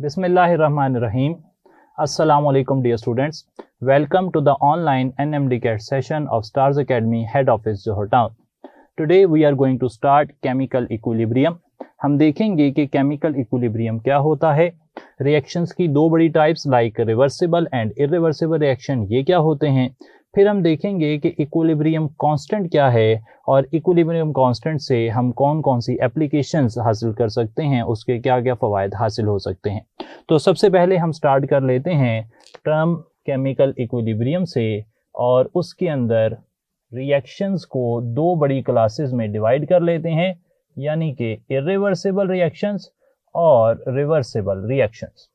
Bismillahirrahmanirrahim. Assalamu alaikum dear students. Welcome to the online NMDCAT session of Stars Academy Head Office Johor Town. Today we are going to start chemical equilibrium. हम देखेंगे कि chemical equilibrium क्या होता है, reactions की दो बड़ी types like reversible and irreversible reaction ये क्या होते हैं, फिर हम देखेंगे कि इक्विलिब्रियम कांस्टेंट क्या है और इक्विलिब्रियम कांस्टेंट से हम कौन कौन सी एप्लीकेशंस हासिल कर सकते हैं, उसके क्या क्या फ़वाइद हासिल हो सकते हैं। तो सबसे पहले हम स्टार्ट कर लेते हैं टर्म केमिकल इक्विलिब्रियम से और उसके अंदर रिएक्शंस को दो बड़ी क्लासेस में डिवाइड कर लेते हैं, यानी कि इर्रिवर्सिबल रिएक्शंस और रिवर्सिबल रिएक्शंस।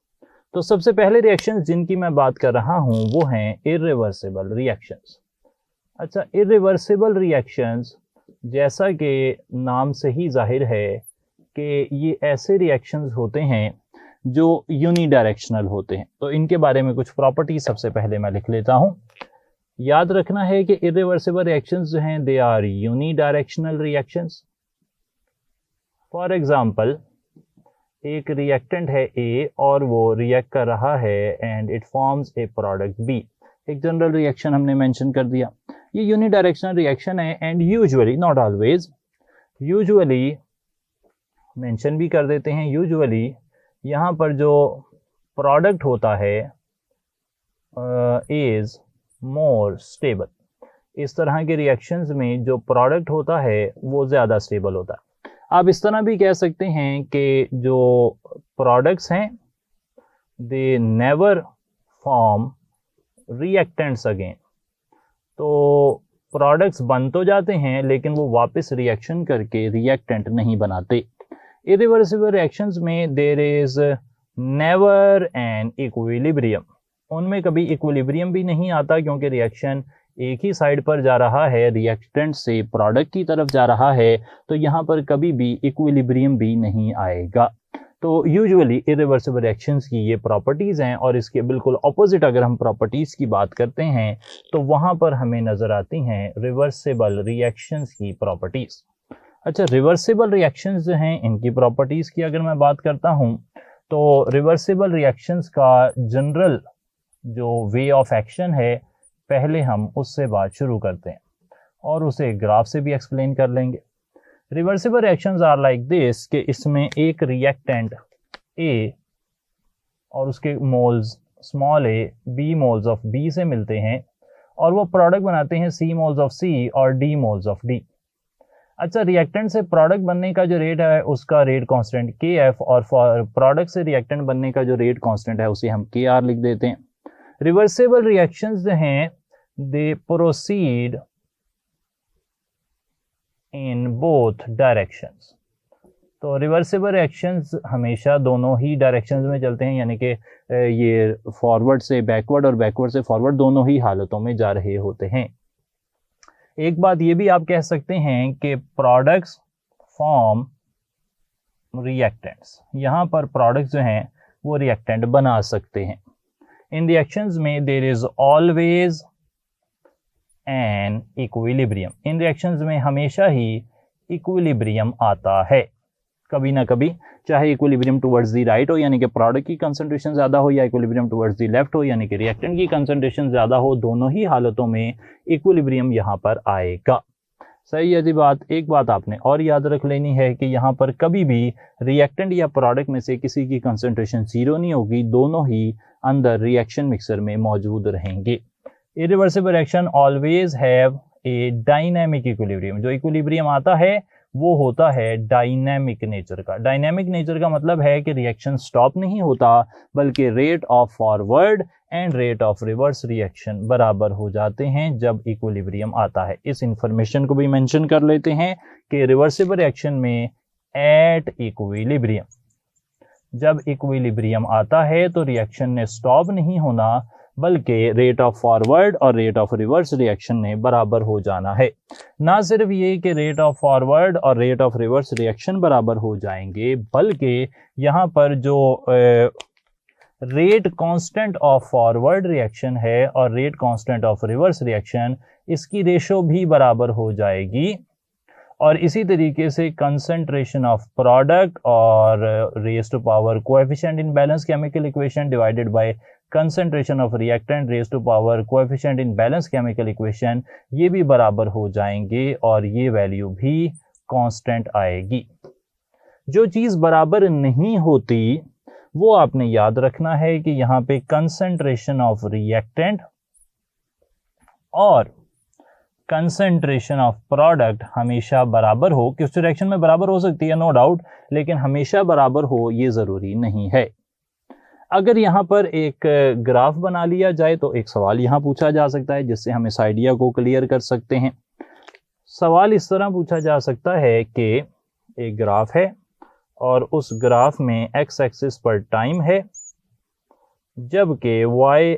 तो सबसे पहले रिएक्शंस जिनकी मैं बात कर रहा हूं वो हैं इर्रिवर्सिबल रिएक्शंस। अच्छा, इर्रिवर्सिबल रिएक्शंस जैसा कि नाम से ही जाहिर है कि ये ऐसे रिएक्शंस होते हैं जो यूनिडायरेक्शनल होते हैं। तो इनके बारे में कुछ प्रॉपर्टीज सबसे पहले मैं लिख लेता हूं। याद रखना है कि इर्रिवर्सिबल रिएक्शंस जो हैं they are unidirectional reactions. For example, एक रिएक्टेंट है A और वो रिएक्ट कर रहा है and it forms a product B। एक जनरल रिएक्शन हमने मेंशन कर दिया। ये यूनिडायरेक्शनल रिएक्शन है and usually, not always, usually mention भी कर देते हैं, यूजुअली यहाँ पर जो प्रोडक्ट होता है इज मोर स्टेबल। इस तरह के रिएक्शंस में जो प्रोडक्ट होता है वो ज़्यादा स्टेबल होता है। आप इस तरह भी कह सकते हैं कि जो प्रोडक्ट्स हैं they never form reactants again. तो प्रोडक्ट्स बन तो जाते हैं लेकिन वो वापस रिएक्शन करके रिएक्टेंट नहीं बनाते। इरिवर्सिबल रिएक्शंस में there is never an equilibrium. उनमें कभी इक्विलिब्रियम भी नहीं आता क्योंकि रिएक्शन एक ही साइड पर जा रहा है, रिएक्टेंट से प्रोडक्ट की तरफ जा रहा है, तो यहाँ पर कभी भी इक्विलिब्रियम भी नहीं आएगा। तो यूजुअली इरिवर्सिबल रिएक्शंस की ये प्रॉपर्टीज़ हैं और इसके बिल्कुल ऑपोजिट अगर हम प्रॉपर्टीज़ की बात करते हैं तो वहाँ पर हमें नज़र आती हैं रिवर्सिबल रिएक्शंस की प्रॉपर्टीज़। अच्छा, रिवर्सिबल रिएक्शंस जो हैं इनकी प्रॉपर्टीज़ की अगर मैं बात करता हूँ तो रिवर्सिबल रिएक्शंस का जनरल जो वे ऑफ एक्शन है पहले हम उससे बात शुरू करते हैं और उसे ग्राफ से भी एक्सप्लेन कर लेंगे। Reversible reactions are like this कि इसमें एक रिएक्टेंट A और उसके moles small a B moles of B से मिलते हैं और वो प्रोडक्ट बनाते हैं C मोल्स ऑफ C और D मोल्स ऑफ D। अच्छा, रिएक्टेंट से प्रोडक्ट बनने का जो रेट है उसका रेट कांस्टेंट KF और प्रोडक्ट से रिएक्टेंट बनने का जो रेट कांस्टेंट है उसे हम KR लिख देते हैं। रिवर्सिबल रिएक्शंस जो हैं they proceed in both directions। तो रिवर्सिबल रिएक्शंस हमेशा दोनों ही डायरेक्शंस में चलते हैं, यानी कि ये फॉरवर्ड से बैकवर्ड और बैकवर्ड से फॉरवर्ड दोनों ही हालतों में जा रहे होते हैं। एक बात ये भी आप कह सकते हैं कि प्रोडक्ट्स फॉर्म रिएक्टेंट्स। यहाँ पर प्रोडक्ट्स जो हैं वो रिएक्टेंट बना सकते हैं। इन रिएक्शंस में there is always an equilibrium. इन रिएक्शंस में हमेशा ही इक्विलिब्रियम आता है, कभी ना कभी, चाहे इक्विलिब्रियम टुवर्ड्स द राइट हो यानी कि प्रोडक्ट की कंसंट्रेशन ज़्यादा हो या इक्विलिब्रियम टुवर्ड्स द लेफ्ट हो यानी कि रिएक्टेंट की कंसंट्रेशन ज़्यादा हो, दोनों ही हालतों में इक्विलिब्रियम यहाँ पर आएगा। सही है जी बात। एक बात आपने और याद रख लेनी है कि यहाँ पर कभी भी रिएक्टेंट या प्रोडक्ट में से किसी की कंसंट्रेशन जीरो नहीं होगी, दोनों ही अंदर रिएक्शन मिक्सर में मौजूद रहेंगे। Irreversible reaction always have a dynamic equilibrium. जो इक्विलिब्रियम आता है वो होता है डायनामिक नेचर का। डायनामिक नेचर का मतलब है कि रिएक्शन स्टॉप नहीं होता बल्कि rate of forward and rate of reverse reaction बराबर हो जाते हैं जब इक्विलिब्रियम आता है। इस इंफॉर्मेशन को भी मेंशन कर लेते हैं कि रिवर्सिबल रिएक्शन में एट इक्विलिब्रियम, जब इक्विलिब्रियम आता है तो रिएक्शन ने स्टॉप नहीं होना बल्कि रेट ऑफ फॉरवर्ड और रेट ऑफ रिवर्स रिएक्शन ने बराबर हो जाना है। ना सिर्फ ये कि रेट ऑफ फॉरवर्ड और रेट ऑफ रिवर्स रिएक्शन बराबर हो जाएंगे बल्कि यहाँ पर जो rate constant of forward reaction है और rate constant of reverse reaction, इसकी रेशो भी बराबर हो जाएगी और इसी तरीके से कंसंट्रेशन ऑफ प्रोडक्ट और raise to power coefficient in balance chemical equation divided by concentration of reactant raise to power coefficient in balance chemical equation, ये भी बराबर हो जाएंगे और ये वैल्यू भी कांस्टेंट आएगी। जो चीज़ बराबर नहीं होती वो आपने याद रखना है कि यहाँ पे कंसंट्रेशन ऑफ रिएक्टेंट और कंसंट्रेशन ऑफ प्रोडक्ट हमेशा बराबर हो। किस डायरेक्शन में बराबर हो सकती है नो डाउट, लेकिन हमेशा बराबर हो ये ज़रूरी नहीं है। अगर यहाँ पर एक ग्राफ बना लिया जाए तो एक सवाल यहाँ पूछा जा सकता है जिससे हम इस आइडिया को क्लियर कर सकते हैं। सवाल इस तरह पूछा जा सकता है कि एक ग्राफ है और उस ग्राफ में एक्स एक्सिस पर टाइम है, जबकि वाई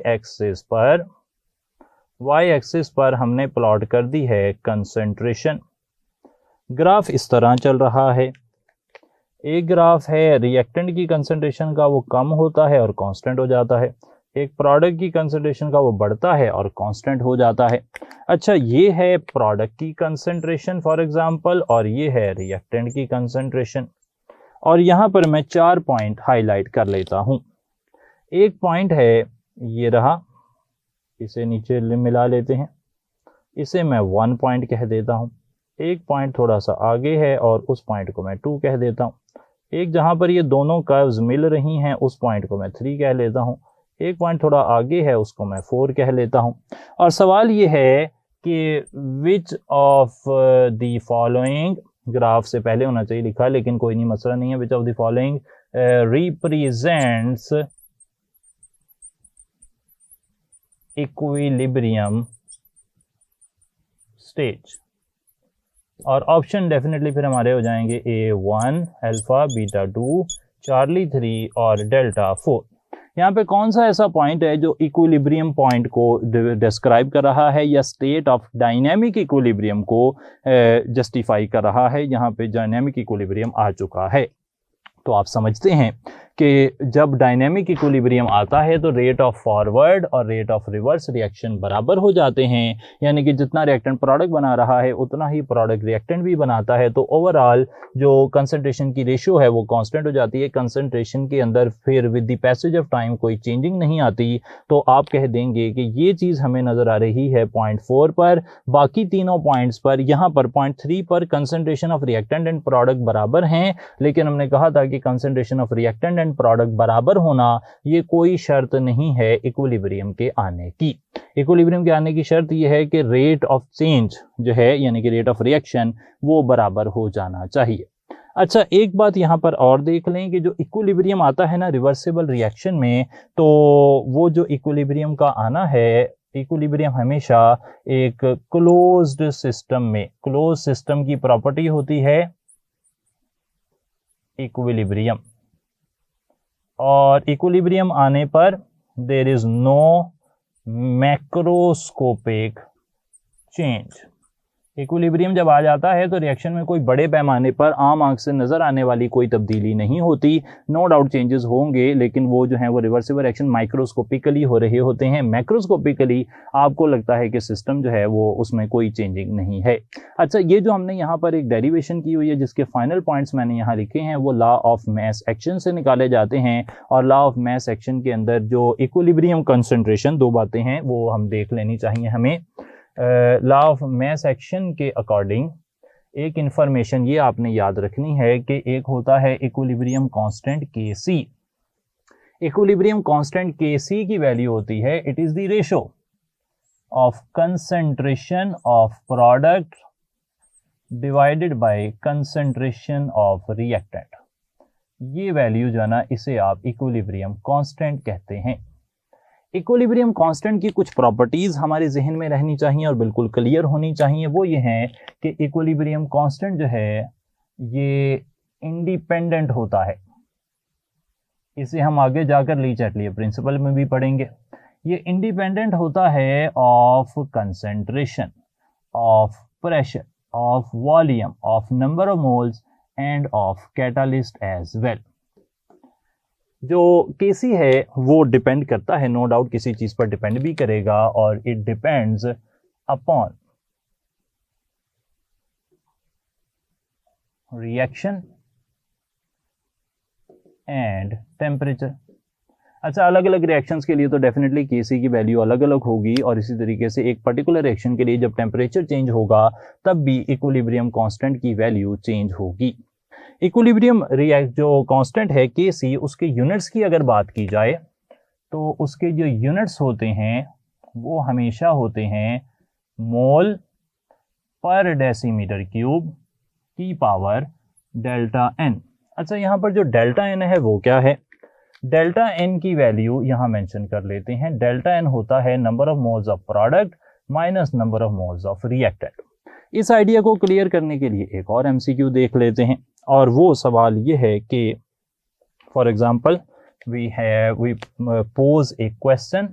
एक्सिस पर हमने प्लॉट कर दी है कंसंट्रेशन। ग्राफ इस तरह चल रहा है। एक ग्राफ है रिएक्टेंट की कंसंट्रेशन का, वो कम होता है और कांस्टेंट हो जाता है। एक प्रोडक्ट की कंसंट्रेशन का, वो बढ़ता है और कांस्टेंट हो जाता है। अच्छा, ये है प्रोडक्ट की कंसंट्रेशन फॉर एग्जांपल, और ये है रिएक्टेंट की कंसंट्रेशन। और यहाँ पर मैं 4 पॉइंट हाईलाइट कर लेता हूँ। एक पॉइंट है ये रहा, इसे नीचे मिला लेते हैं, इसे मैं 1 पॉइंट कह देता हूँ। एक पॉइंट थोड़ा सा आगे है और उस पॉइंट को मैं 2 कह देता हूँ। एक जहाँ पर ये दोनों कर्व्स मिल रही हैं उस पॉइंट को मैं 3 कह लेता हूँ। एक पॉइंट थोड़ा आगे है उसको मैं 4 कह लेता हूँ। और सवाल ये है कि which of the following, graph से पहले होना चाहिए लिखा लेकिन कोई नहीं, मसला नहीं है, विच of the following represents equilibrium stage. और ऑप्शन डेफिनेटली फिर हमारे हो जाएंगे A1 अल्फा, बीटा 2, चार्ली 3 और डेल्टा 4। यहाँ पे कौन सा ऐसा पॉइंट है जो इक्विलिब्रियम पॉइंट को डिस्क्राइब कर रहा है या स्टेट ऑफ डायनेमिक इक्विलिब्रियम को जस्टिफाई कर रहा है? यहाँ पे डायनेमिक इक्विलिब्रियम आ चुका है। तो आप समझते हैं कि जब डायनेमिक इक्विलिब्रियम आता है तो रेट ऑफ फॉरवर्ड और रेट ऑफ रिवर्स रिएक्शन बराबर हो जाते हैं, यानी कि जितना रिएक्टेंट प्रोडक्ट बना रहा है उतना ही प्रोडक्ट रिएक्टेंट भी बनाता है। तो ओवरऑल जो कंसंट्रेशन की रेशियो है वो कांस्टेंट हो जाती है। कंसंट्रेशन के अंदर फिर with the passage of time कोई चेंजिंग नहीं आती। तो आप कह देंगे कि ये चीज़ हमें नज़र आ रही है पॉइंट 4 पर। बाकी तीनों पॉइंट्स पर, यहाँ पर पॉइंट 3 पर concentration of reactant and product बराबर हैं, लेकिन हमने कहा था कि concentration of reactant and product बराबर होना ये कोई शर्त नहीं है इक्विलिब्रियम के आने की। इक्विलिब्रियम के आने की शर्त यह है कि रेट ऑफ चेंज जो है यानी कि रेट ऑफ रिएक्शन वो बराबर हो जाना चाहिए। अच्छा, एक बात यहाँ पर और देख लें कि जो इक्विलिब्रियम आता है ना रिवर्सिबल रिएक्शन में, तो वो जो इक्विलिब्रियम का आना है, इक्विलिब्रियम हमेशा एक क्लोज्ड सिस्टम में, क्लोज सिस्टम की प्रॉपर्टी होती है इक्विलिब्रियम। और इक्विलिब्रियम आने पर there is no macroscopic change. Equilibrium जब आ जाता है तो रिएक्शन में कोई बड़े पैमाने पर आम आंख से नजर आने वाली कोई तब्दीली नहीं होती। नो डाउट चेंजेस होंगे, लेकिन वो जो है वो रिवर्सिबल रिएक्शन माइक्रोस्कोपिकली हो रहे होते हैं। मैक्रोस्कोपिकली आपको लगता है कि सिस्टम जो है वो उसमें कोई चेंजिंग नहीं है। अच्छा, ये जो हमने यहाँ पर एक डेरिवेशन की हुई है जिसके फाइनल पॉइंट्स मैंने यहाँ लिखे हैं वो लॉ ऑफ मास एक्शन से निकाले जाते हैं। और लॉ ऑफ मास एक्शन के अंदर जो इक्विलिब्रियम कंसंट्रेशन, 2 बातें हैं वो हम देख लेनी चाहिए हमें। लॉ ऑफ मास एक्शन के अकॉर्डिंग एक इंफॉर्मेशन ये आपने याद रखनी है कि एक होता है equilibrium constant Kc। Equilibrium constant Kc की वैल्यू होती है, it is the ratio of concentration of product divided by concentration of reactant. ये वैल्यू जो है ना, इसे आप इक्विलिब्रियम कांस्टेंट कहते हैं। इक्विलिब्रियम कांस्टेंट की कुछ प्रॉपर्टीज हमारे जहन में रहनी चाहिए और बिल्कुल क्लियर होनी चाहिए। वो ये हैं कि इक्विलिब्रियम कांस्टेंट जो है ये इंडिपेंडेंट होता है। इसे हम आगे जाकर ली चैटली प्रिंसिपल में भी पढ़ेंगे। ये इंडिपेंडेंट होता है of concentration, of pressure, of volume, of number of moles and of catalyst as well. जो Kc है वो डिपेंड करता है, नो डाउट किसी चीज पर डिपेंड भी करेगा, और it depends upon reaction and temperature. अच्छा, अलग अलग रिएक्शंस के लिए तो डेफिनेटली Kc की वैल्यू अलग अलग होगी, और इसी तरीके से एक पर्टिकुलर रिएक्शन के लिए जब टेम्परेचर चेंज होगा तब भी इक्विलिब्रियम कांस्टेंट की वैल्यू चेंज होगी। इक्विलिब्रियम जो कांस्टेंट है Kc, उसके यूनिट्स की अगर बात की जाए तो उसके जो यूनिट्स होते हैं वो हमेशा होते हैं मोल पर डेसीमीटर क्यूब की पावर डेल्टा एन। अच्छा, यहाँ पर जो डेल्टा एन है वो क्या है? डेल्टा एन की वैल्यू यहाँ मेंशन कर लेते हैं। डेल्टा एन होता है number of moles of product minus number of moles of reactant. इस आइडिया को क्लियर करने के लिए एक और एमसीक्यू देख लेते हैं, और वो सवाल ये है कि for example we pose a question,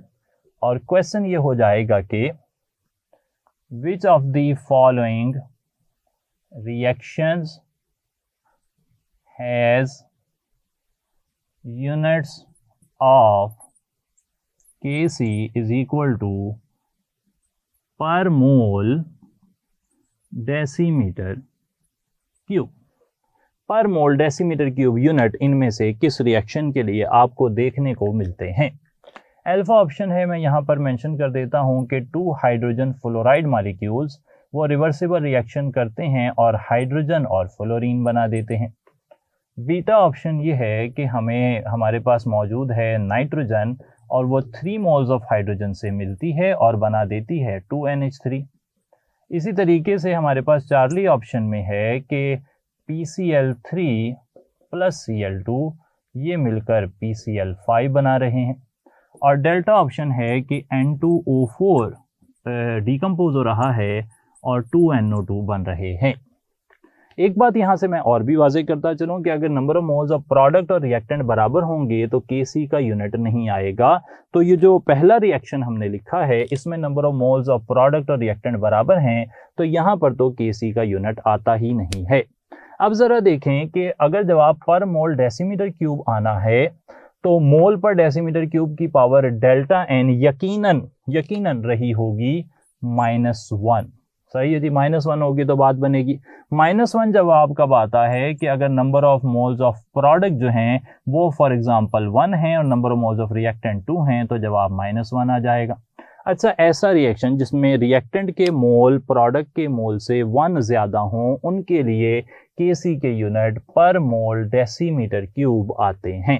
और क्वेश्चन ये हो जाएगा कि which of the following reactions has units of Kc is equal to per mole decimetre cube. Per mole decimetre cube unit इनमें से किस रिएक्शन के लिए आपको देखने को मिलते हैं? अल्फा ऑप्शन है, मैं यहां पर मेंशन कर देता हूं कि 2 हाइड्रोजन फ्लोराइड मॉलिक्यूल्स वो रिवर्सिबल रिएक्शन करते हैं और हाइड्रोजन और फ्लोरीन बना देते हैं। बीटा ऑप्शन ये है कि हमारे पास मौजूद है नाइट्रोजन, और वो 3 मोल्स ऑफ हाइड्रोजन से मिलती है और बना देती है 2NH3। इसी तरीके से हमारे पास चार्ली ऑप्शन में है कि PCl3 प्लस Cl2 ये मिलकर PCl5 बना रहे हैं, और डेल्टा ऑप्शन है कि N2O4 डिकम्पोज हो रहा है और 2NO2 बन रहे हैं। एक बात यहां से मैं और भी वाज़ेह करता चलूं कि अगर number of moles of product और रिएक्टेंट बराबर होंगे तो Kc का यूनिट नहीं आएगा। तो ये जो पहला रिएक्शन हमने लिखा है इसमें number of moles of product और रिएक्टेंट बराबर हैं, तो यहां पर तो Kc का यूनिट आता ही नहीं है। अब जरा देखें कि अगर जवाब पर मोल डेसीमीटर क्यूब आना है तो मोल पर डेसीमीटर क्यूब की पावर डेल्टा एन यकीनन रही होगी -1। सही है जी, -1 होगी तो बात बनेगी। -1 जवाब कब आता है कि अगर number of moles of product जो हैं वो फॉर एग्जांपल 1 है और number of moles of reactant 2 हैं, तो जवाब -1 आ जाएगा। अच्छा, ऐसा रिएक्शन जिसमें रिएक्टेंट के मोल प्रोडक्ट के मोल से 1 ज्यादा हों, उनके लिए Kc के यूनिट पर मोल डेसीमीटर क्यूब आते हैं।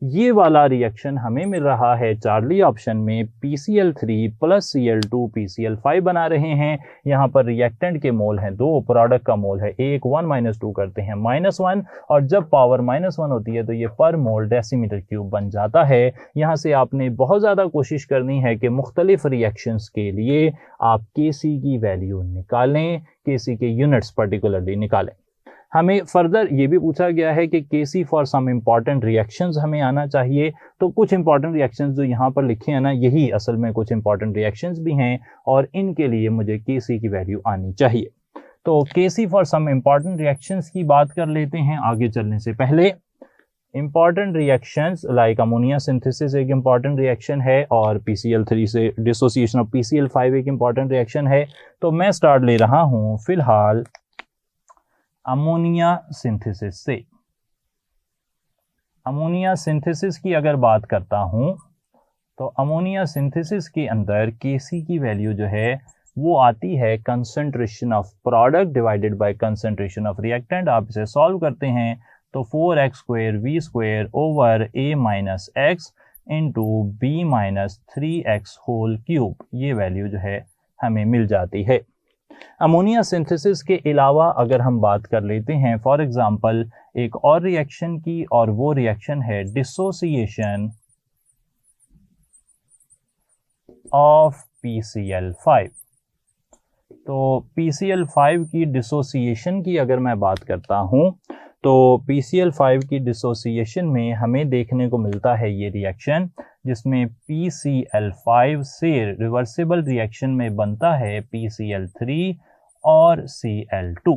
ये वाला रिएक्शन हमें मिल रहा है चार्ली ऑप्शन में। PCl3 प्लस Cl2 PCl5 बना रहे हैं। यहाँ पर रिएक्टेंट के मोल हैं 2, प्रोडक्ट का मोल है 1, 1 - 2 करते हैं -1, और जब पावर -1 होती है तो ये पर मोल डेसीमीटर क्यूब बन जाता है। यहाँ से आपने बहुत ज़्यादा कोशिश करनी है कि मुख्तलिफ रिएक्शंस के लिए आप Kc की वैल्यू निकालें, Kc के यूनिट्स पर्टिकुलरली निकालें। हमें फर्दर ये भी पूछा गया है कि Kc for some important reactions हमें आना चाहिए, तो कुछ इंपॉर्टेंट रिएक्शंस जो यहाँ पर लिखे हैं ना, यही असल में कुछ इंपॉर्टेंट रिएक्शंस भी हैं, और इनके लिए मुझे Kc की वैल्यू आनी चाहिए। तो Kc for some important reactions की बात कर लेते हैं आगे चलने से पहले। Important reactions like ammonia synthesis एक इंपॉर्टेंट रिएक्शन है, और PCl3 से डिसोसिएशन ऑफ PCl5 एक इंपॉर्टेंट रिएक्शन है। तो मैं स्टार्ट ले रहा हूँ फिलहाल अमोनिया सिंथेसिस से। अमोनिया सिंथेसिस की अगर बात करता हूं तो अमोनिया सिंथेसिस के अंदर Kc की वैल्यू जो है वो आती है concentration of product divided by concentration of reactant. आप इसे सॉल्व करते हैं तो 4x² v² over a - x into b - 3x whole cube, ये वैल्यू जो है हमें मिल जाती है। अमोनिया सिंथेसिस के अलावा अगर हम बात कर लेते हैं फॉर एग्जांपल एक और रिएक्शन की, और वो रिएक्शन है डिसोसिएशन ऑफ PCl5। तो PCl5 की डिसोसिएशन की अगर मैं बात करता हूं तो PCl5 की डिसोसिएशन में हमें देखने को मिलता है ये रिएक्शन, जिसमें PCl5 से रिवर्सिबल रिएक्शन में बनता है PCl3 और Cl2।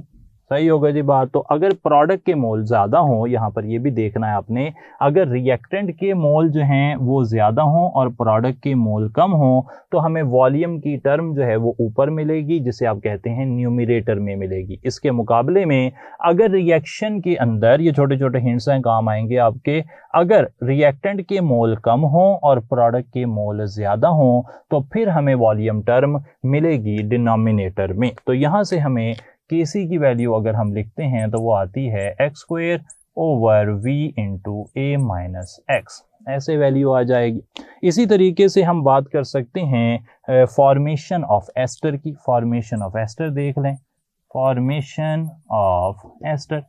सही होगा जी बात। तो अगर प्रोडक्ट के मोल ज़्यादा हो, यहाँ पर ये भी देखना है आपने, अगर रिएक्टेंट के मोल जो हैं वो ज़्यादा हो और प्रोडक्ट के मोल कम हो तो हमें वॉल्यूम की टर्म जो है वो ऊपर मिलेगी, जिसे आप कहते हैं न्यूमरेटर में मिलेगी। इसके मुकाबले में अगर रिएक्शन के अंदर, ये छोटे छोटे हिंट्स हैं काम आएंगे आपके, अगर रिएक्टेंट के मोल कम हो और प्रोडक्ट के मोल ज़्यादा हो तो फिर हमें वॉल्यूम टर्म मिलेगी डिनोमिनेटर में। तो यहाँ से हमें Kc की वैल्यू अगर हम लिखते हैं तो वो आती है x² over v into a minus x, ऐसे वैल्यू आ जाएगी। इसी तरीके से हम बात कर सकते हैं फॉर्मेशन ऑफ एस्टर की। फॉर्मेशन ऑफ एस्टर देख लें, फॉर्मेशन ऑफ एस्टर।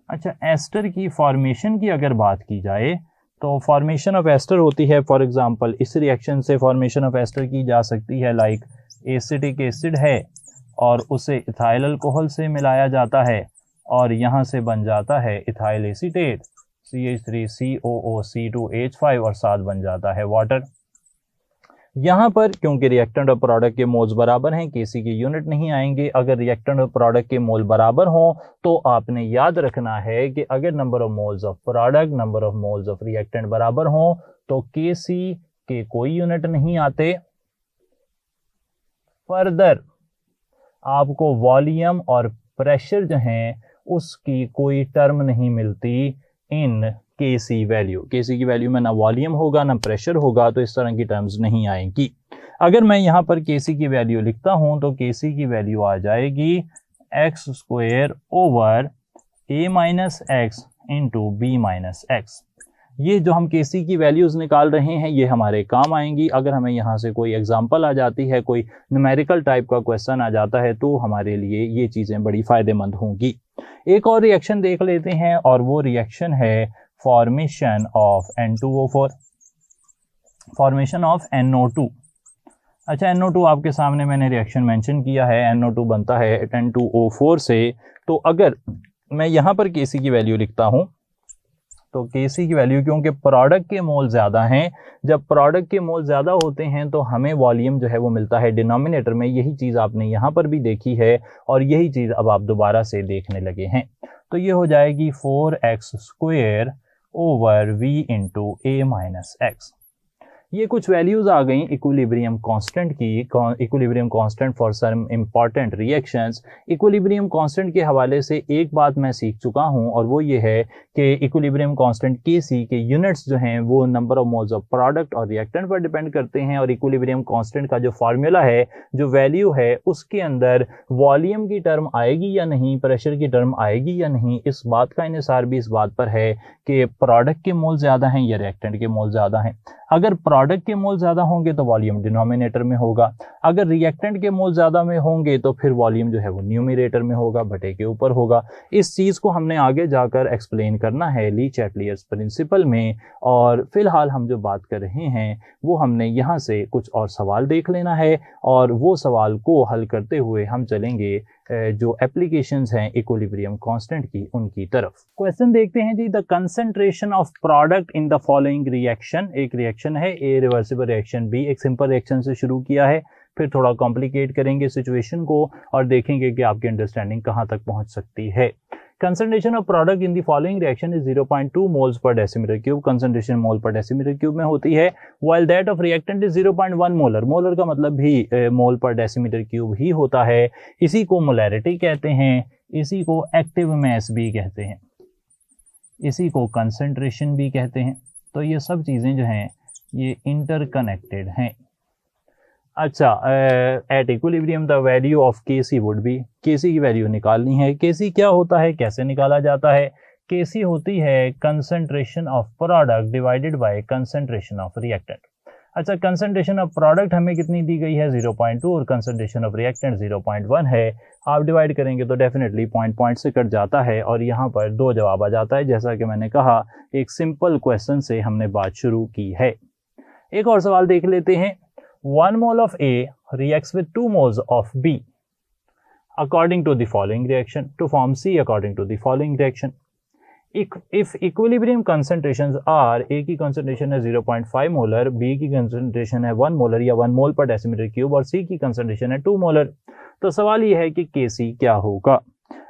अच्छा, एस्टर की फॉर्मेशन की अगर बात की जाए तो फॉर्मेशन ऑफ एस्टर होती है, फॉर एग्जांपल इस रिएक्शन से फॉर्मेशन ऑफ एस्टर की जा सकती है, लाइक एसिटिक एसिड है और उसे इथाइल अल्कोहल से मिलाया जाता है और यहाँ से बन जाता है इथाइल एसीटेट CH3COOC2H5 और साथ बन जाता है वाटर। यहाँ पर क्योंकि रिएक्टेंट और प्रोडक्ट के मोल्स बराबर हैं, Kc के यूनिट नहीं आएंगे। अगर रिएक्टेंट और प्रोडक्ट के मोल बराबर हों तो आपने याद रखना है कि अगर number of moles of product number of moles of reactant बराबर हों तो Kc के कोई यूनिट नहीं आते। फर्दर आपको वॉल्यूम और प्रेशर जो हैं उसकी कोई टर्म नहीं मिलती इन Kc वैल्यू। Kc की वैल्यू में ना वॉल्यूम होगा ना प्रेशर होगा, तो इस तरह की टर्म्स नहीं आएंगी। अगर मैं यहाँ पर Kc की वैल्यू लिखता हूँ तो Kc की वैल्यू आ जाएगी x² over a minus x into b minus x. ये जो हम Kc की वैल्यूज निकाल रहे हैं ये हमारे काम आएंगी। अगर हमें यहाँ से कोई एग्जांपल आ जाती है, कोई न्यूमेरिकल टाइप का क्वेश्चन आ जाता है तो हमारे लिए ये चीज़ें बड़ी फ़ायदेमंद होंगी। एक और रिएक्शन देख लेते हैं और वो रिएक्शन है formation of N2O4, formation of NO2। अच्छा, NO2 आपके सामने मैंने रिएक्शन मेंशन किया है, NO2 बनता है N2O4 से। तो अगर मैं यहाँ पर Kc की वैल्यू लिखता हूँ तो Kc की वैल्यू, क्योंकि प्रोडक्ट के मोल ज़्यादा हैं, जब प्रोडक्ट के मोल ज़्यादा होते हैं तो हमें वॉल्यूम जो है वो मिलता है डिनोमिनेटर में। यही चीज़ आपने यहाँ पर भी देखी है और यही चीज़ अब आप दोबारा से देखने लगे हैं। तो ये हो जाएगी 4x² over v into a minus x. ये कुछ वैल्यूज आ गई इक्विलिब्रियम कांस्टेंट की, equilibrium constant for some important reactions. Equilibrium constant के हवाले से एक बात मैं सीख चुका हूं और वो ये है कि इक्विलिब्रियम कांस्टेंट Kc के यूनिट्स जो हैं वो number of moles of product और रिएक्टेंट पर डिपेंड करते हैं। और इक्विलिब्रियम कांस्टेंट का जो फार्मूला है, जो वैल्यू है, उसके अंदर वॉल्यूम की टर्म आएगी या नहीं, प्रेशर की टर्म आएगी या नहीं, इस बात का इन्हिसार भी इस बात पर है कि प्रोडक्ट के मोल ज़्यादा हैं या रिएक्टेंट के मोल ज़्यादा हैं। अगर प्रोडक्ट के मोल ज़्यादा होंगे तो वॉल्यूम डिनोमिनेटर में होगा, अगर रिएक्टेंट के मोल ज़्यादा में होंगे तो फिर वॉल्यूम जो है वो न्यूमरेटर में होगा, बटे के ऊपर होगा। इस चीज़ को हमने आगे जाकर एक्सप्लेन करना है ली-चैटलियर्स प्रिंसिपल में। और फिलहाल हम जो बात कर रहे हैं वो हमने यहाँ से कुछ और सवाल देख लेना है और वो सवाल को हल करते हुए हम चलेंगे जो एप्लीकेशंस हैं इक्विलिब्रियम कांस्टेंट की, उनकी तरफ। क्वेश्चन देखते हैं जी, the concentration of product in the following reaction. एक रिएक्शन है ए रिवर्सिबल रिएक्शन बी। एक सिंपल रिएक्शन से शुरू किया है, फिर थोड़ा कॉम्प्लिकेट करेंगे सिचुएशन को और देखेंगे कि आपकी अंडरस्टैंडिंग कहाँ तक पहुँच सकती है। Concentration of product in the following reaction is 0.2 moles per decimetre cube. Concentration mole per decimetre cube में होती है। While that of reactant is 0.1 molar. Molar का मतलब भी मोल पर डेसीमीटर क्यूब ही होता है। इसी को मोलैरिटी कहते हैं, इसी को एक्टिव मैस भी कहते हैं, इसी को कंसंट्रेशन भी कहते हैं। तो ये सब चीज़ें जो हैं ये इंटरकनेक्टेड हैं। अच्छा, at equilibrium the value of Kc would be. Kc की वैल्यू निकालनी है। Kc क्या होता है, कैसे निकाला जाता है? Kc होती है concentration of product divided by concentration of reactant. अच्छा, कंसंट्रेशन ऑफ प्रोडक्ट हमें कितनी दी गई है 0.2 और कंसंट्रेशन ऑफ रिएक्टेंट 0.1 है। आप डिवाइड करेंगे तो डेफिनेटली पॉइंट से कट जाता है और यहाँ पर दो जवाब आ जाता है। जैसा कि मैंने कहा, एक सिंपल क्वेश्चन से हमने बात शुरू की है। एक और सवाल देख लेते हैं। 1 mole of A reacts with 2 moles of B according to the following reaction to form C according to the following reaction. If equilibrium concentrations are, A की concentration है 0.5 मोलर, B की concentration है 1 मोलर या 1 मोल per decimetre cube और C की concentration है 2 molar, तो सवाल ये है कि Kc क्या होगा।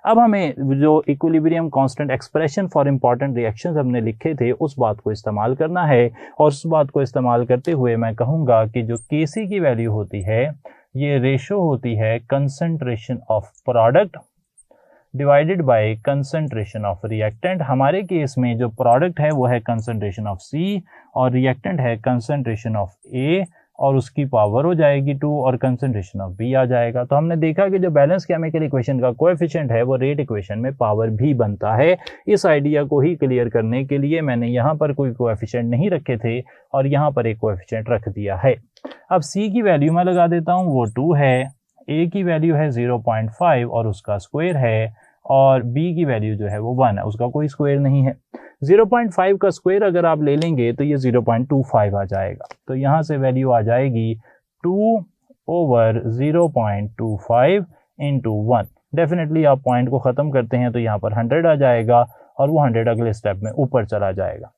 अब हमें जो equilibrium constant expression for important reactions हमने लिखे थे उस बात को इस्तेमाल करना है, और उस बात को इस्तेमाल करते हुए मैं कहूँगा कि जो Kc की वैल्यू होती है ये रेशो होती है concentration of product divided by concentration of reactant. हमारे केस में जो प्रोडक्ट है वो है कंसंट्रेशन ऑफ C और रिएक्टेंट है कंसंट्रेशन ऑफ A, और उसकी पावर हो जाएगी 2 और कंसंट्रेशन ऑफ B आ जाएगा। तो हमने देखा कि जो बैलेंस केमिकल इक्वेशन का कोएफिशिएंट है वो रेट इक्वेशन में पावर भी बनता है। इस आइडिया को ही क्लियर करने के लिए मैंने यहाँ पर कोई कोएफिशिएंट नहीं रखे थे और यहाँ पर एक कोएफिशिएंट रख दिया है। अब C की वैल्यू मैं लगा देता हूँ, वो 2 है, A की वैल्यू है 0.5 और उसका स्क्वायर है, और B की वैल्यू जो है वो 1 है, उसका कोई स्क्वायर नहीं है। 0.5 का स्क्वायर अगर आप ले लेंगे तो ये 0.25 आ जाएगा। तो यहाँ से वैल्यू आ जाएगी 2/0.25 इंटू 1। डेफिनेटली आप पॉइंट को ख़त्म करते हैं तो यहाँ पर 100 आ जाएगा और वो 100 अगले स्टेप में ऊपर चला जाएगा।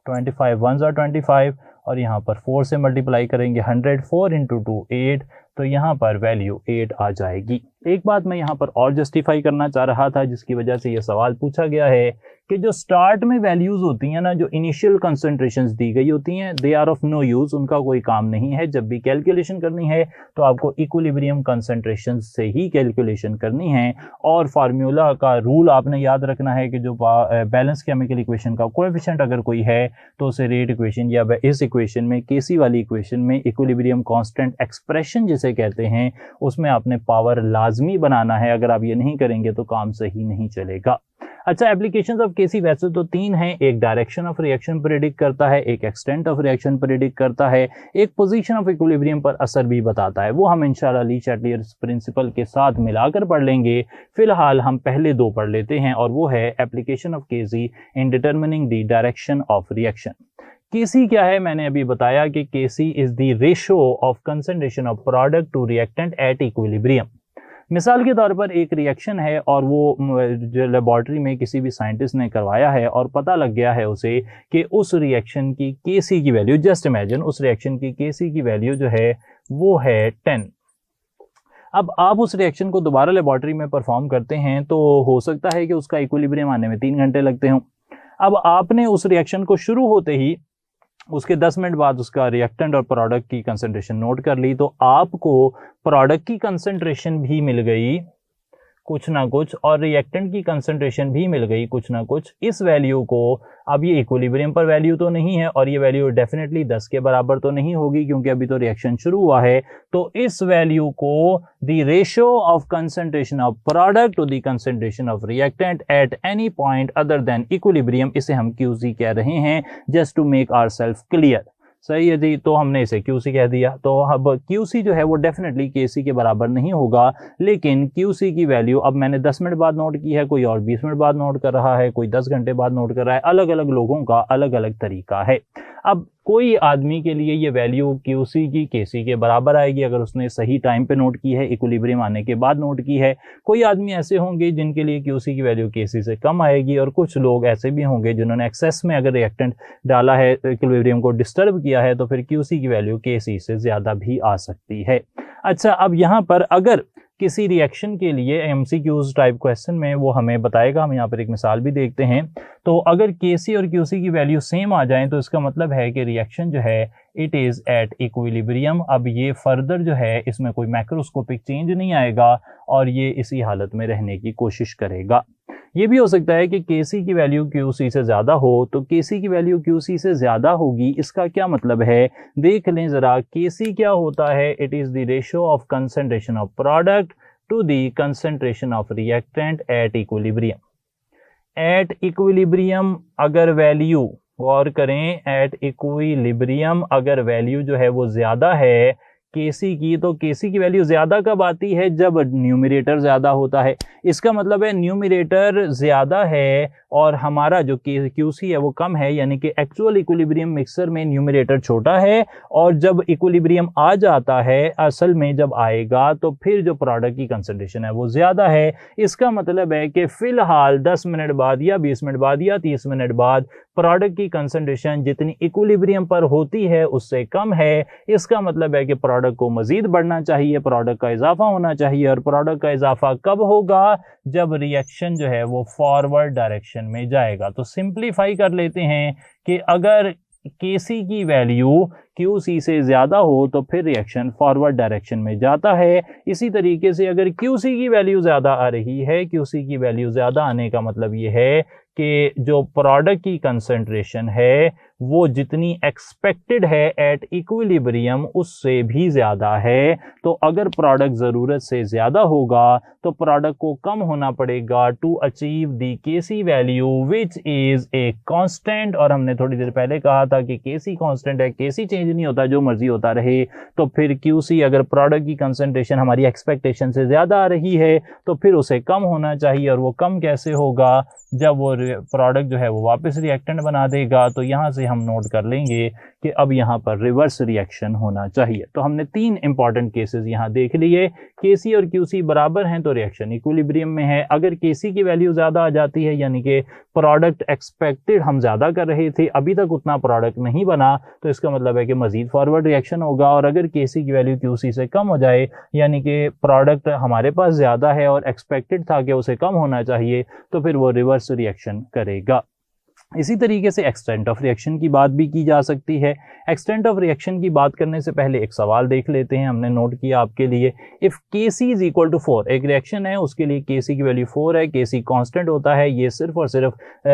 25 1s are 25 और यहाँ पर 4 से मल्टीप्लाई करेंगे, 100 4 इंटू 2 8, तो यहाँ पर वैल्यू 8 आ जाएगी। एक बात मैं यहाँ पर और जस्टिफाई करना चाह रहा था जिसकी वजह से ये सवाल पूछा गया है कि जो स्टार्ट में वैल्यूज होती हैं ना, जो इनिशियल कंसंट्रेशंस दी गई होती हैं, they are of no use, उनका कोई काम नहीं है। जब भी कैलकुलेशन करनी है तो आपको इक्विलिब्रियम कंसंट्रेशन से ही कैलकुलेशन करनी है, और फार्मूला का रूल आपने याद रखना है कि जो बैलेंस केमिकल इक्वेशन का कोएफिशिएंट अगर कोई है तो उसे रेट इक्वेशन या इस इक्वेशन में Kc वाली इक्वेशन में इक्विलिब्रियम कांस्टेंट एक्सप्रेशन जिसे कहते हैं उसमें आपने पावर लाजमी बनाना है। अगर आप ये नहीं करेंगे तो काम सही नहीं चलेगा। अच्छा, एप्लीकेशंस ऑफ Kc वैसे तो 3 हैं। एक डायरेक्शन ऑफ रिएक्शन प्रेडिक्ट करता है, एक एक्सटेंट ऑफ रिएक्शन प्रेडिक्ट करता है, एक पोजीशन ऑफ इक्विलिब्रियम पर असर भी बताता है। वो हम इंशाल्लाह ली चैटलियर्स प्रिंसिपल के साथ मिलाकर पढ़ लेंगे। फिलहाल हम पहले 2 पढ़ लेते हैं, और वो है application of Kc in determining the direction of reaction. Kc क्या है, मैंने अभी बताया कि Kc is the ratio of concentration of product to reactant at equilibrium. मिसाल के तौर पर एक रिएक्शन है और वो जो लेबॉर्ट्री में किसी भी साइंटिस्ट ने करवाया है और पता लग गया है उसे कि उस रिएक्शन की Kc की वैल्यू, जस्ट इमेजिन उस रिएक्शन की Kc की वैल्यू जो है वो है 10। अब आप उस रिएक्शन को दोबारा लेबॉर्ट्री में परफॉर्म करते हैं तो हो सकता है कि उसका इक्विलिब्रियम आने में 3 घंटे लगते हों। अब आपने उस रिएक्शन को शुरू होते ही उसके 10 मिनट बाद उसका रिएक्टेंट और प्रोडक्ट की कंसंट्रेशन नोट कर ली, तो आपको प्रोडक्ट की कंसंट्रेशन भी मिल गई कुछ ना कुछ और रिएक्टेंट की कंसंट्रेशन भी मिल गई कुछ ना कुछ। इस वैल्यू को, अब ये इक्विलिब्रियम पर वैल्यू तो नहीं है और ये वैल्यू डेफिनेटली 10 के बराबर तो नहीं होगी क्योंकि अभी तो रिएक्शन शुरू हुआ है। तो इस वैल्यू को the ratio of concentration of product to the concentration of reactant at any point other than equilibrium, इसे हम QC कह रहे हैं, just to make ourselves clear. सही है जी, तो हमने इसे QC कह दिया। तो अब QC जो है वो डेफिनेटली Kc के बराबर नहीं होगा, लेकिन QC की वैल्यू अब मैंने 10 मिनट बाद नोट की है, कोई और 20 मिनट बाद नोट कर रहा है, कोई 10 घंटे बाद नोट कर रहा है। अलग अलग लोगों का अलग अलग तरीका है। अब कोई आदमी के लिए ये वैल्यू QC की Kc के बराबर आएगी अगर उसने सही टाइम पे नोट की है, इक्विलिब्रियम आने के बाद नोट की है। कोई आदमी ऐसे होंगे जिनके लिए QC की वैल्यू Kc से कम आएगी, और कुछ लोग ऐसे भी होंगे जिन्होंने एक्सेस में अगर रिएक्टेंट डाला है, इक्विलिब्रियम को डिस्टर्ब किया है, तो फिर QC की वैल्यू Kc से ज्यादा भी आ सकती है। अच्छा, अब यहाँ पर अगर किसी रिएक्शन के लिए MCQs टाइप क्वेश्चन में वो हमें बताएगा, हम यहाँ पर एक मिसाल भी देखते हैं। तो अगर Kc और QC की वैल्यू सेम आ जाए तो इसका मतलब है कि रिएक्शन जो है इट इज़ एट इक्विलिब्रियम। अब ये फर्दर जो है इसमें कोई मैक्रोस्कोपिक चेंज नहीं आएगा और ये इसी हालत में रहने की कोशिश करेगा। ये भी हो सकता है कि Kc की वैल्यू QC से ज़्यादा हो, तो Kc की वैल्यू QC से ज़्यादा होगी। इसका क्या मतलब है, देख लें ज़रा। Kc क्या होता है, it is the ratio of concentration of product to the concentration of reactant at equilibrium. At equilibrium अगर वैल्यू, गौर करें, एट इक्विलिब्रियम अगर वैल्यू जो है वो ज़्यादा है Kc की, तो Kc की वैल्यू ज्यादा कब आती है, जब न्यूमरेटर ज्यादा होता है। इसका मतलब है न्यूमरेटर ज्यादा है और हमारा जो QC है वो कम है, यानी कि एक्चुअल इक्विलिब्रियम मिक्सर में न्यूमरेटर छोटा है, और जब इक्विलिब्रियम आ जाता है, असल में जब आएगा तो फिर जो प्रोडक्ट की कंसंट्रेशन है वो ज्यादा है। इसका मतलब है कि फिलहाल 10 मिनट बाद या 20 मिनट बाद या 30 मिनट बाद प्रोडक्ट की कंसंट्रेशन जितनी इक्विलिब्रियम पर होती है उससे कम है, इसका मतलब है कि प्रोडक्ट को मजीद बढ़ना चाहिए, प्रोडक्ट का इजाफा होना चाहिए। और प्रोडक्ट का इजाफा कब होगा? जब रिएक्शन जो है वो फॉरवर्ड डायरेक्शन में जाएगा। तो सिंप्लीफाई कर लेते हैं कि अगर Kc की वैल्यू Qc से ज़्यादा हो तो फिर रिएक्शन फॉरवर्ड डायरेक्शन में जाता है। इसी तरीके से अगर Qc की वैल्यू ज़्यादा आ रही है, Qc की वैल्यू ज़्यादा आने का मतलब ये है कि जो प्रोडक्ट की कंसंट्रेशन है वो जितनी एक्सपेक्टेड है एट इक्विलिब्रियम उससे भी ज़्यादा है। तो अगर प्रोडक्ट ज़रूरत से ज़्यादा होगा तो प्रोडक्ट को कम होना पड़ेगा to achieve the Kc value which is a constant. और हमने थोड़ी देर पहले कहा था कि Kc कांस्टेंट है, Kc चेंज नहीं होता, जो मर्जी होता रहे। तो फिर Qc अगर प्रोडक्ट की कंसंट्रेशन हमारी एक्सपेक्टेशन से ज़्यादा आ रही है तो फिर उसे कम होना चाहिए। और वो कम कैसे होगा? जब वो प्रोडक्ट जो है वो वापस रिएक्टेंट बना देगा। तो यहाँ से हम नोट कर लेंगे कि अब यहाँ पर रिवर्स रिएक्शन होना चाहिए। तो हमने 3 इंपॉर्टेंट केसेस यहाँ देख लिए। Kc और Qc बराबर हैं तो रिएक्शन इक्विलिब्रियम में है। अगर Kc की वैल्यू ज़्यादा आ जाती है, यानी कि प्रोडक्ट एक्सपेक्टेड हम ज़्यादा कर रहे थे, अभी तक उतना प्रोडक्ट नहीं बना, तो इसका मतलब है कि मज़ीद फॉरवर्ड रिएक्शन होगा। और अगर Kc की वैल्यू Qc से कम हो जाए, यानी कि प्रोडक्ट हमारे पास ज़्यादा है और एक्सपेक्टेड था कि उसे कम होना चाहिए, तो फिर वो रिवर्स रिएक्शन करेगा। इसी तरीके से एक्सटेंट ऑफ रिएक्शन की बात भी की जा सकती है। एक्सटेंट ऑफ रिएक्शन की बात करने से पहले एक सवाल देख लेते हैं, हमने नोट किया आपके लिए। If Kc is equal to 4, एक रिएक्शन है उसके लिए Kc की वैल्यू 4 है, Kc कांस्टेंट होता है, ये सिर्फ और सिर्फ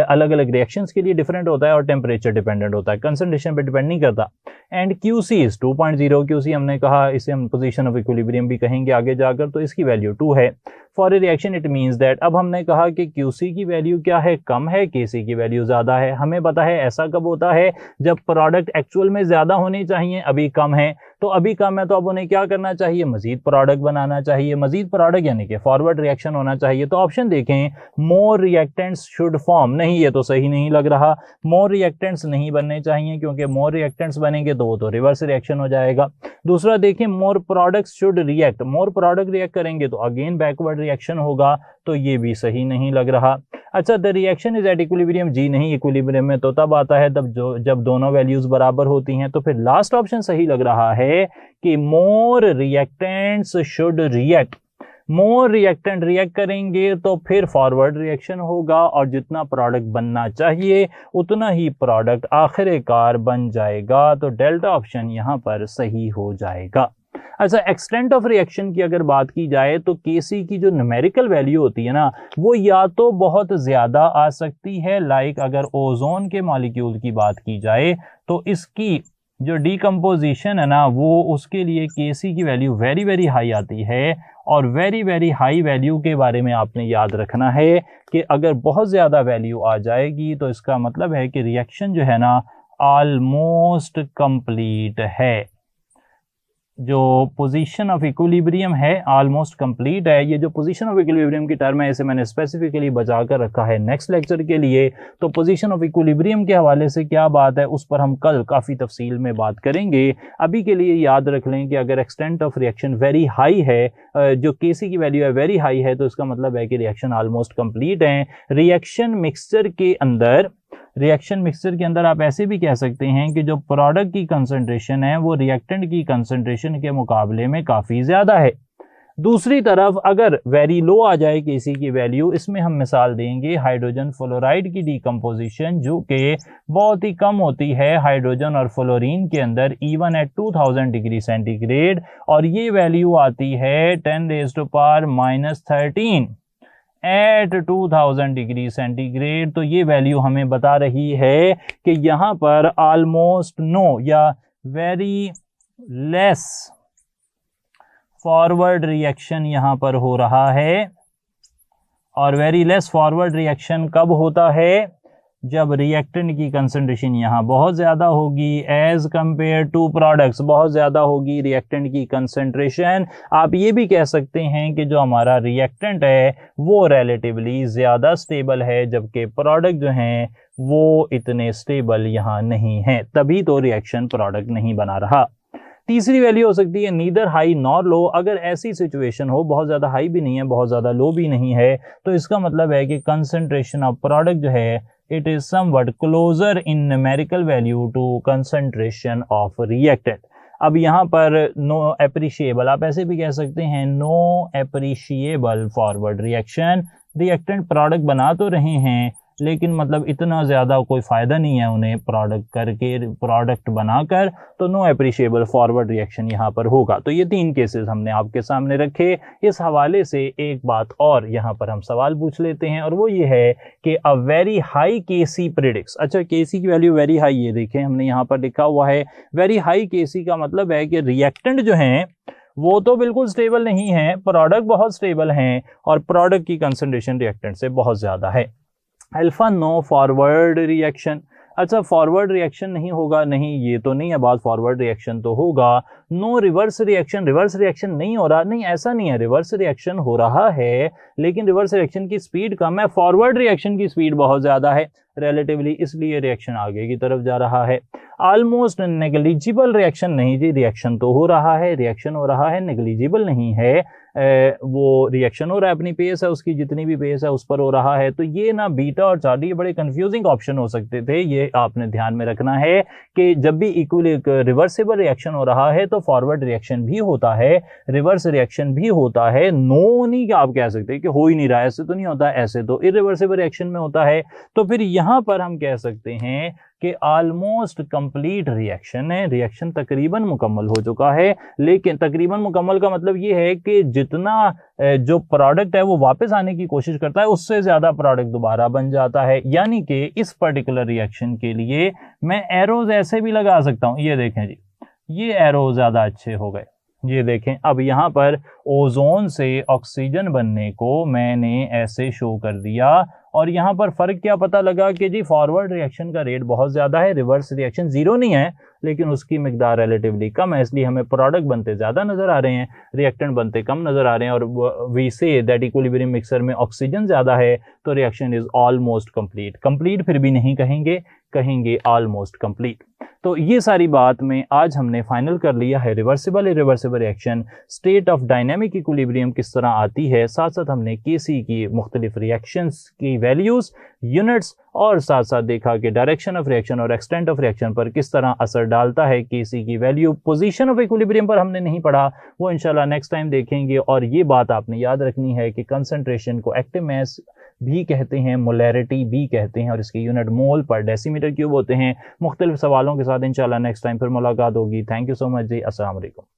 अलग अलग रिएक्शंस के लिए डिफरेंट होता है और टेम्परेचर डिपेंडेंट होता है, कंसंट्रेशन पे डिपेंड नहीं करता। एंड Qc इज 2.0, Qc हमने कहा इसे हम पोजीशन ऑफ इक्विलिब्रियम भी कहेंगे आगे जाकर, तो इसकी वैल्यू 2 है। For a reaction it means that, अब हमने कहा कि Qc की वैल्यू क्या है? कम है, Kc की वैल्यू ज़्यादा है। हमें पता है ऐसा कब होता है? जब प्रोडक्ट एक्चुअल में ज़्यादा होने चाहिए, अभी कम है। तो अभी कम है तो अब उन्हें क्या करना चाहिए? मजीद प्रोडक्ट बनाना चाहिए। मजीद प्रोडक्ट यानी कि फॉरवर्ड रिएक्शन होना चाहिए। तो ऑप्शन देखें, मोर रिएक्टेंट्स शुड फॉर्म, नहीं ये तो सही नहीं लग रहा। मोर रिएक्टेंट्स नहीं बनने चाहिए, क्योंकि मोर रिएक्टेंट्स बनेंगे तो वो तो रिवर्स रिएक्शन हो जाएगा। दूसरा देखें, more products should react, more product react करेंगे तो अगेन बैकवर्ड रिएक्शन होगा, तो ये भी सही नहीं लग रहा। अच्छा, the reaction is at equilibrium, जी नहीं, इक्विलिब्रियम में तो तब आता है जब दोनों वैल्यूज बराबर होती हैं। तो फिर लास्ट ऑप्शन सही लग रहा है कि more reactants should react. More reactant react करेंगे तो फिर फॉरवर्ड रिएक्शन होगा और जितना प्रोडक्ट बनना चाहिए उतना ही प्रोडक्ट आखिरकार बन जाएगा। तो डेल्टा ऑप्शन यहाँ पर सही हो जाएगा। अच्छा, एक्सटेंट ऑफ रिएक्शन की अगर बात की जाए तो Kc की जो न्यूमेरिकल वैल्यू होती है ना, वो या तो बहुत ज़्यादा आ सकती है, लाइक अगर ओजोन के मॉलिक्यूल की बात की जाए तो इसकी जो डीकम्पोजिशन है ना, वो उसके लिए Kc की वैल्यू वेरी वेरी हाई आती है। और वेरी वेरी हाई वैल्यू के बारे में आपने याद रखना है कि अगर बहुत ज़्यादा वैल्यू आ जाएगी तो इसका मतलब है कि रिएक्शन जो है ना ऑलमोस्ट कंप्लीट है। जो पोजीशन ऑफ इक्विलिब्रियम है ऑलमोस्ट कंप्लीट है। ये जो पोजीशन ऑफ इक्विलिब्रियम की टर्म है इसे मैंने स्पेसिफिकली बचा कर रखा है नेक्स्ट लेक्चर के लिए। तो पोजीशन ऑफ इक्विलिब्रियम के हवाले से क्या बात है उस पर हम कल काफ़ी तफसील में बात करेंगे। अभी के लिए याद रख लें कि अगर extent of reaction very high है, जो Kc की वैल्यू है वेरी हाई है, तो इसका मतलब है कि रिएक्शन ऑलमोस्ट कंप्लीट है। रिएक्शन मिक्सचर के अंदर आप ऐसे भी कह सकते हैं कि जो प्रोडक्ट की कंसंट्रेशन है वो रिएक्टेंट की कंसंट्रेशन के मुकाबले में काफ़ी ज़्यादा है। दूसरी तरफ अगर वेरी लो आ जाए Kc की वैल्यू, इसमें हम मिसाल देंगे हाइड्रोजन फ्लोराइड की डीकम्पोजिशन जो कि बहुत ही कम होती है हाइड्रोजन और फ्लोरीन के अंदर, इवन एट 2000 डिग्री सेंटीग्रेड, और ये वैल्यू आती है 10⁻⁻13 एट 2000 डिग्री सेंटीग्रेड। तो ये वैल्यू हमें बता रही है कि यहाँ पर ऑलमोस्ट नो या वेरी लेस फॉरवर्ड रिएक्शन यहाँ पर हो रहा है। और वेरी लेस फॉरवर्ड रिएक्शन कब होता है? जब रिएक्टेंट की कंसंट्रेशन यहाँ बहुत ज़्यादा होगी एज कंपेयर टू प्रोडक्ट्स, बहुत ज़्यादा होगी रिएक्टेंट की कंसंट्रेशन। आप ये भी कह सकते हैं कि जो हमारा रिएक्टेंट है वो रिलेटिवली ज़्यादा स्टेबल है, जबकि प्रोडक्ट जो हैं वो इतने स्टेबल यहाँ नहीं हैं, तभी तो रिएक्शन प्रोडक्ट नहीं बना रहा। तीसरी वैल्यू हो सकती है नीदर हाई नॉर लो। अगर ऐसी सिचुएशन हो, बहुत ज़्यादा हाई भी नहीं है बहुत ज़्यादा लो भी नहीं है, तो इसका मतलब है कि कंसंट्रेशन ऑफ प्रोडक्ट जो है it is somewhat closer in numerical value to concentration of reactant. अब यहाँ पर नो एप्रिशिएबल, आप ऐसे भी कह सकते हैं no appreciable forward reaction, reactant product बना तो रहे हैं लेकिन मतलब इतना ज़्यादा कोई फ़ायदा नहीं है उन्हें प्रोडक्ट बनाकर, तो नो एप्रिशिएबल फॉरवर्ड रिएक्शन यहाँ पर होगा। तो ये 3 केसेस हमने आपके सामने रखे। इस हवाले से एक बात और यहाँ पर हम सवाल पूछ लेते हैं और वो ये है कि a very high KC predicts. अच्छा, केसी की वैल्यू वेरी हाई, ये देखें हमने यहाँ पर लिखा हुआ है वेरी हाई केसी का मतलब है कि रिएक्टेंट जो हैं वो तो बिल्कुल स्टेबल नहीं है, प्रोडक्ट बहुत स्टेबल हैं और प्रोडक्ट की कंसंट्रेशन रिएक्टेंट से बहुत ज़्यादा है। Alpha no forward reaction. अच्छा, फॉरवर्ड रिएक्शन नहीं होगा, नहीं ये तो नहीं है बात, फॉरवर्ड रिएक्शन तो होगा। No reverse reaction, reverse reaction नहीं हो रहा, नहीं ऐसा नहीं है, रिवर्स रिएक्शन हो रहा है लेकिन रिवर्स रिएक्शन की स्पीड कम है, फॉरवर्ड रिएक्शन की स्पीड बहुत ज़्यादा है रिलेटिवली, इसलिए रिएक्शन आगे की तरफ जा रहा है। ऑलमोस्ट नेग्लिजिबल रिएक्शन, नहीं जी रिएक्शन तो हो रहा है, रिएक्शन हो रहा है, नेग्लिजिबल नहीं है, वो रिएक्शन हो रहा है, अपनी पेस है उसकी, जितनी भी पेस है उस पर हो रहा है। तो ये ना बीटा और चार्ली बड़े कंफ्यूजिंग ऑप्शन हो सकते थे, ये आपने ध्यान में रखना है कि जब भी इक्वली रिवर्सिबल रिएक्शन हो रहा है तो फॉरवर्ड रिएक्शन भी होता है, रिवर्स रिएक्शन भी होता है। नो नहीं कि आप कह सकते हैं कि हो ही नहीं रहा है, ऐसे तो नहीं होता, ऐसे तो इरिवर्सिबल रिएक्शन में होता है। तो फिर यहाँ पर हम कह सकते हैं कि ऑलमोस्ट कंप्लीट रिएक्शन है, रिएक्शन तकरीबन मुकम्मल हो चुका है। लेकिन तकरीबन मुकम्मल का मतलब ये है कि जितना जो प्रोडक्ट है वो वापस आने की कोशिश करता है उससे ज़्यादा प्रोडक्ट दोबारा बन जाता है। यानी कि इस पर्टिकुलर रिएक्शन के लिए मैं एरोज ऐसे भी लगा सकता हूँ, ये देखें जी, ये एरो ज़्यादा अच्छे हो गए, ये देखें। अब यहाँ पर ओजोन से ऑक्सीजन बनने को मैंने ऐसे शो कर दिया और यहाँ पर फ़र्क क्या पता लगा कि जी फॉरवर्ड रिएक्शन का रेट बहुत ज़्यादा है, रिवर्स रिएक्शन ज़ीरो नहीं है लेकिन उसकी मिकदार रिलेटिवली कम है, इसलिए हमें प्रोडक्ट बनते ज़्यादा नज़र आ रहे हैं, रिएक्टेंट बनते कम नज़र आ रहे हैं। और we say that equilibrium mixture में ऑक्सीजन ज़्यादा है तो reaction is almost complete. Complete फिर भी नहीं कहेंगे, कहेंगे ऑलमोस्ट कंप्लीट। तो ये सारी बात में आज हमने फाइनल कर लिया है reversible irreversible reaction, state of dynamic equilibrium किस तरह आती है, साथ साथ हमने केसी की मुख्तलिफ रिएक्शंस की वैल्यूज़, यूनिट्स और साथ साथ देखा कि डायरेक्शन ऑफ रिएक्शन और एक्सटेंट ऑफ रिएक्शन पर किस तरह असर डालता है केसी की वैल्यू। पोजीशन ऑफ इक्विलिब्रियम पर हमने नहीं पढ़ा, वो इंशाल्लाह नेक्स्ट टाइम देखेंगे। और ये बात आपने याद रखनी है कि कंसंट्रेशन को एक्टिव मास भी कहते हैं, मोलैरिटी भी कहते हैं और इसके unit mole per decimetre cube होते हैं। मुख्तलिफ सवालों के साथ इंशाल्लाह नेक्स्ट टाइम फिर मुलाकात होगी। थैंक यू सो मच जी, अस्सलाम वालेकुम।